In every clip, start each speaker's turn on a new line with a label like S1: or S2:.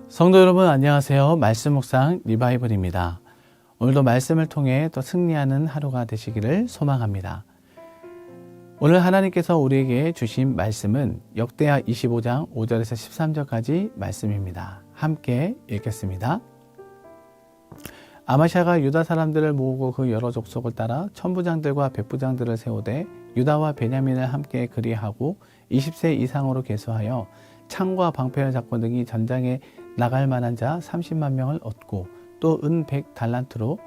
S1: 성도 여러분 안녕하세요. 말씀 묵상 리바이벌입니다. 오늘도 말씀을 통해 또 승리하는 하루가 되시기를 소망합니다. 오늘 하나님께서 우리에게 주신 말씀은 역대하 25장 5절에서 13절까지 말씀입니다. 함께 읽겠습니다. 아마샤가 유다 사람들을 모으고 그 여러 족속을 따라 천부장들과 백부장들을 세우되 유다와 베냐민을 함께 그리하고 20세 이상으로 계수하여 창과 방패를 잡고 능히 전장에 나갈 만한 자 30만 명을 얻고 또 은 100달란트로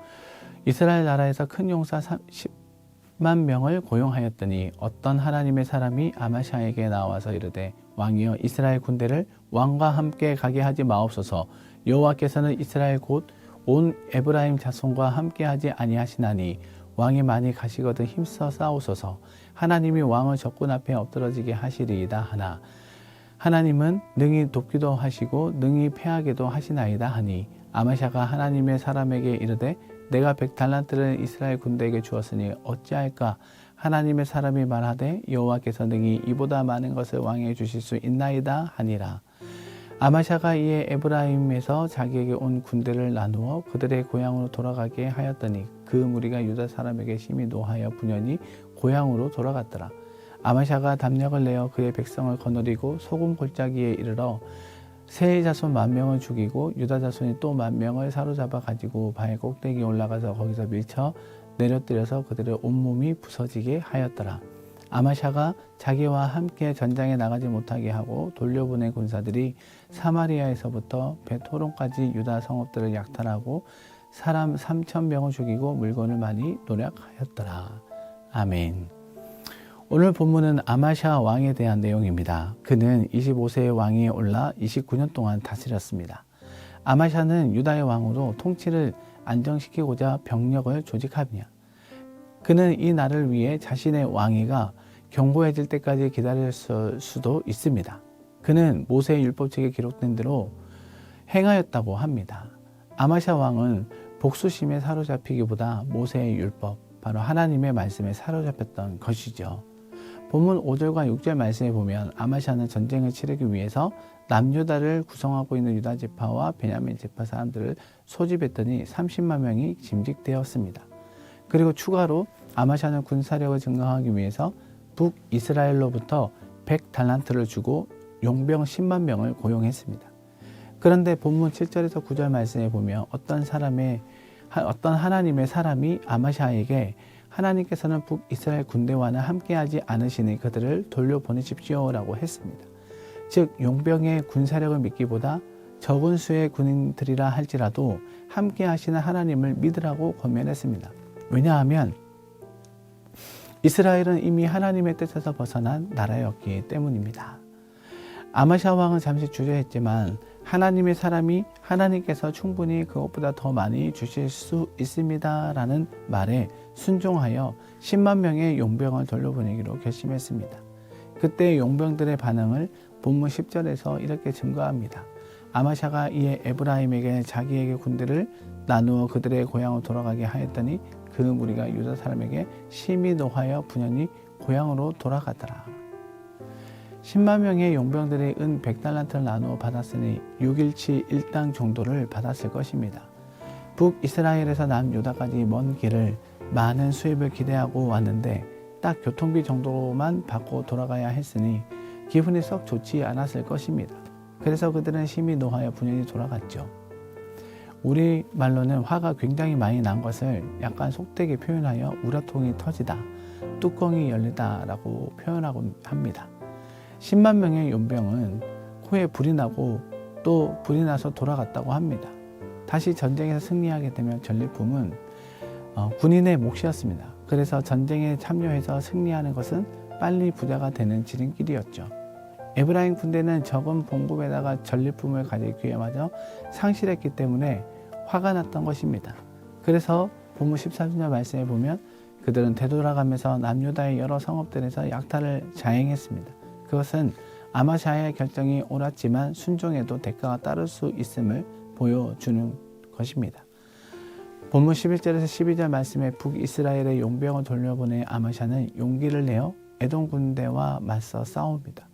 S1: 이스라엘 나라에서 큰 용사 10만 명을 고용하였더니 어떤 하나님의 사람이 아마샤에게 나와서 이르되 왕이여 이스라엘 군대를 왕과 함께 가게 하지 마옵소서. 여호와께서는 이스라엘 곧 온 에브라임 자손과 함께 하지 아니하시나니 왕이 많이 가시거든 힘써 싸우소서. 하나님이 왕을 적군 앞에 엎드러지게 하시리이다 하나 하나님은 능히 돕기도 하시고 능히 패하게도 하시나이다 하니 아마샤가 하나님의 사람에게 이르되 내가 100달란트를 이스라엘 군대에게 주었으니 어찌할까. 하나님의 사람이 말하되 여호와께서 능히 이보다 많은 것을 왕에게 주실 수 있나이다 하니라. 아마샤가 이에 에브라임에서 자기에게 온 군대를 나누어 그들의 고향으로 돌아가게 하였더니 그 무리가 유다 사람에게 심히 노하여 분연히 고향으로 돌아갔더라. 아마샤가 담력을 내어 그의 백성을 거느리고 소금 골짜기에 이르러 세 자손 10,000명을 죽이고 유다 자손이 또 10,000명을 사로잡아 가지고 바위 꼭대기에 올라가서 거기서 밀쳐 내려뜨려서 그들의 온몸이 부서지게 하였더라. 아마샤가 자기와 함께 전장에 나가지 못하게 하고 돌려보낸 군사들이 사마리아에서부터 벳호론까지 유다 성읍들을 약탈하고 사람 3,000명을 죽이고 물건을 많이 노략하였더라. 아멘. 오늘 본문은 아마샤 왕에 대한 내용입니다. 그는 25세의 왕위에 올라 29년 동안 다스렸습니다. 아마샤는 유다의 왕으로 통치를 안정시키고자 병력을 조직하며 그는 이 날을 위해 자신의 왕위가 견고해질 때까지 기다릴 수도 있습니다. 그는 모세의 율법책에 기록된 대로 행하였다고 합니다. 아마샤 왕은 복수심에 사로잡히기보다 모세의 율법, 바로 하나님의 말씀에 사로잡혔던 것이죠. 본문 5절과 6절 말씀에 보면 아마샤는 전쟁을 치르기 위해서 남유다를 구성하고 있는 유다 지파와 베냐민 지파 사람들을 소집했더니 30만 명이 징집되었습니다. 그리고 추가로 아마샤는 군사력을 증강하기 위해서 북이스라엘로부터 100달란트를 주고 용병 10만 명을 고용했습니다. 그런데 본문 7절에서 9절 말씀에 보면 어떤 하나님의 사람이 아마샤에게 하나님께서는 북이스라엘 군대와는 함께하지 않으시니 그들을 돌려보내십시오라고 했습니다. 즉 용병의 군사력을 믿기보다 적은 수의 군인들이라 할지라도 함께하시는 하나님을 믿으라고 권면했습니다. 왜냐하면 이스라엘은 이미 하나님의 뜻에서 벗어난 나라였기 때문입니다. 아마샤 왕은 잠시 주저했지만 하나님의 사람이 하나님께서 충분히 그것보다 더 많이 주실 수 있습니다 라는 말에 순종하여 10만 명의 용병을 돌려보내기로 결심했습니다. 그때 용병들의 반응을 본문 10절에서 이렇게 증거합니다. 아마샤가 이에 에브라임에게 자기에게 군대를 나누어 그들의 고향으로 돌아가게 하였더니 그 무리가 유다 사람에게 심히 노하여 분연히 고향으로 돌아가더라. 10만 명의 용병들이 은 100달란트를 나누어 받았으니 6일치 1당 정도를 받았을 것입니다. 북이스라엘에서 남유다까지 먼 길을 많은 수입을 기대하고 왔는데 딱 교통비 정도만 받고 돌아가야 했으니 기분이 썩 좋지 않았을 것입니다. 그래서 그들은 심히 노하여 분연히 돌아갔죠. 우리 말로는 화가 굉장히 많이 난 것을 약간 속되게 표현하여 우라통이 터지다, 뚜껑이 열리다 라고 표현하곤 합니다. 10만 명의 용병은 코에 불이 나고 또 불이 나서 돌아갔다고 합니다. 다시 전쟁에서 승리하게 되면 전리품은 군인의 몫이었습니다. 그래서 전쟁에 참여해서 승리하는 것은 빨리 부자가 되는 지름길이었죠. 에브라임 군대는 적은 봉급에다가 전리품을 가질 기회마저 상실했기 때문에 화가 났던 것입니다. 그래서 본문 13절 말씀에 보면 그들은 되돌아가면서 남유다의 여러 성읍들에서 약탈을 자행했습니다. 그것은 아마샤의 결정이 옳았지만 순종에도 대가가 따를 수 있음을 보여주는 것입니다. 본문 11절에서 12절 말씀에 북이스라엘의 용병을 돌려보낸 아마샤는 용기를 내어 에돔 군대와 맞서 싸웁니다.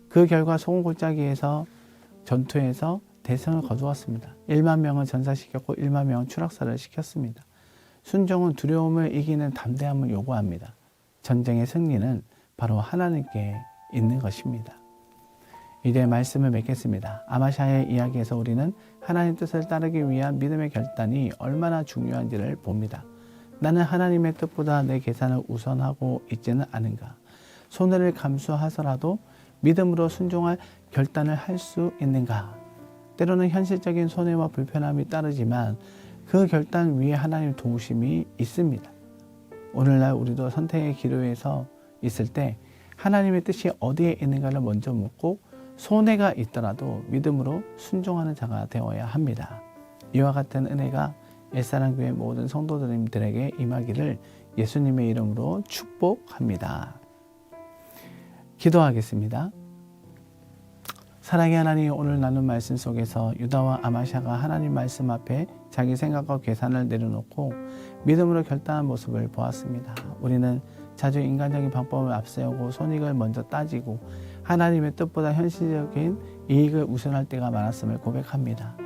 S1: 그 결과 소금 골짜기에서 전투에서 대성을 거두었습니다. 1만 명은 전사시켰고 1만 명은 추락사를 시켰습니다. 순종은 두려움을 이기는 담대함을 요구합니다. 전쟁의 승리는 바로 하나님께 있는 것입니다. 이제 말씀을 맺겠습니다. 아마샤의 이야기에서 우리는 하나님 뜻을 따르기 위한 믿음의 결단이 얼마나 중요한지를 봅니다. 나는 하나님의 뜻보다 내 계산을 우선하고 있지는 않은가? 손해를 감수하더라도 믿음으로 순종할 결단을 할 수 있는가? 때로는 현실적인 손해와 불편함이 따르지만 그 결단 위에 하나님의 도우심이 있습니다. 오늘날 우리도 선택의 기로에서 있을 때 하나님의 뜻이 어디에 있는가를 먼저 묻고 손해가 있더라도 믿음으로 순종하는 자가 되어야 합니다. 이와 같은 은혜가 엘사랑교회 모든 성도들에게 임하기를 예수님의 이름으로 축복합니다. 기도하겠습니다. 사랑의 하나님, 오늘 나눈 말씀 속에서 유다와 아마샤가 하나님 말씀 앞에 자기 생각과 계산을 내려놓고 믿음으로 결단한 모습을 보았습니다. 우리는 자주 인간적인 방법을 앞세우고 손익을 먼저 따지고 하나님의 뜻보다 현실적인 이익을 우선할 때가 많았음을 고백합니다.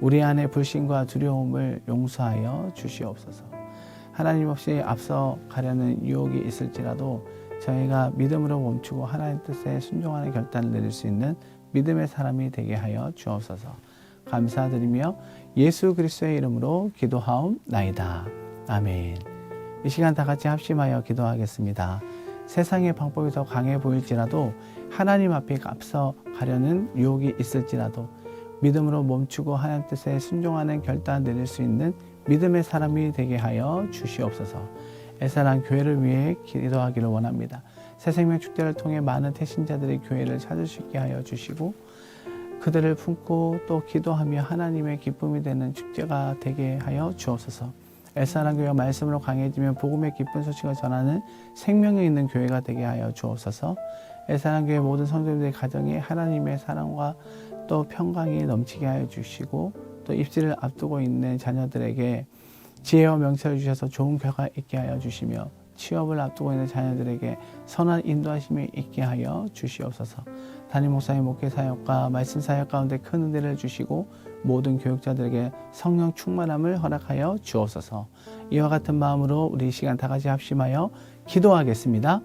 S1: 우리 안에 불신과 두려움을 용서하여 주시옵소서. 하나님 없이 앞서 가려는 유혹이 있을지라도 저희가 믿음으로 멈추고 하나님 뜻에 순종하는 결단을 내릴 수 있는 믿음의 사람이 되게 하여 주옵소서. 감사드리며 예수 그리스도의 이름으로 기도하옵나이다. 아멘. 이 시간 다 같이 합심하여 기도하겠습니다. 세상의 방법이 더 강해 보일지라도 하나님 앞에 앞서 가려는 유혹이 있을지라도 믿음으로 멈추고 하나님 뜻에 순종하는 결단 내릴 수 있는 믿음의 사람이 되게 하여 주시옵소서. 엘사랑 교회를 위해 기도하기를 원합니다. 새생명 축제를 통해 많은 태신자들이 교회를 찾을 수 있게 하여 주시고 그들을 품고 또 기도하며 하나님의 기쁨이 되는 축제가 되게 하여 주옵소서. 엘사랑 교회가 말씀으로 강해지면 복음의 기쁜 소식을 전하는 생명이 있는 교회가 되게 하여 주옵소서. 엘사랑 교회 모든 성도님들의 가정에 하나님의 사랑과 또 평강이 넘치게 하여 주시고 또 입시를 앞두고 있는 자녀들에게 지혜와 명철을 주셔서 좋은 결과 있게 하여 주시며 취업을 앞두고 있는 자녀들에게 선한 인도하심이 있게 하여 주시옵소서. 담임 목사의 목회 사역과 말씀 사역 가운데 큰 은혜를 주시고 모든 교육자들에게 성령 충만함을 허락하여 주옵소서. 이와 같은 마음으로 우리 이 시간 다 같이 합심하여 기도하겠습니다.